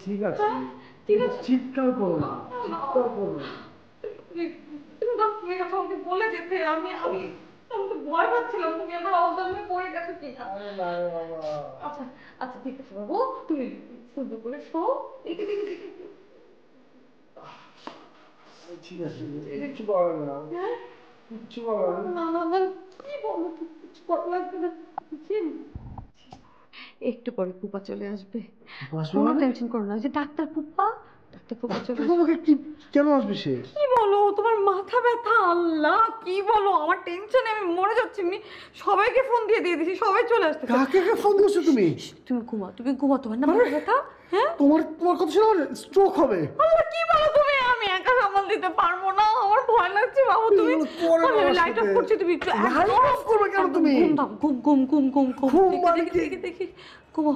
ঠিক আছে, ঠিক আছে, চিৎকার করো না, চিৎকার করো না। তুমি আমাকে বলে যেতে, আমি আমি আমি তো ভয় পাচ্ছিলাম তুমি আমার অবদানে পড়ে গেছো কি না। আরে না রে বাবা। আচ্ছা আচ্ছা ঠিক আছে বাবু, তুমি সুন্দর করে শো। দেখি দেখি দেখি। ঠিক আছে, কিচ্ছু করার না, হ্যাঁ কিচ্ছু করার না। না না না, কি বলো তুমি, কিছু করা লাগবে না। একটু পরে পুপা চলে আসবে, আসবে কোনো মানে? টেনশন করো না। ওই যে ডাক্তার পুপা, ডাক্তার পুপা চলে আসবে। তোমাকে কি কেন আসবে সে? কি বলো, তোমার মাথা ব্যথা, আল্লাহ কি বলো, আমার টেনশনে আমি মরে যাচ্ছি। আমি সবাইকে ফোন দিয়ে দিয়েছি, সবাই চলে আসতে। কাকে ফোন দিয়েছো তুমি? তুমি ঘুমাও, তুমি ঘুমাও, তোমার না মাথা ব্যথা। হ্যাঁ তোমার তোমার কথা শুনে আমার স্ট্রোক হবে। আল্লাহ কি বলো তুমি, আমি একা সামাল দিতে পারবো না, আমার ভয় লাগছে বাবু। তুমি লাইট অফ করছি, তুমি একটু লাইট অফ করবে কেন তুমি? ঘুম দাও, ঘুম ঘুম ঘুম ঘুম ঘুম। ঘুম মানে দেখি দেখি দেখি, ঘুমাও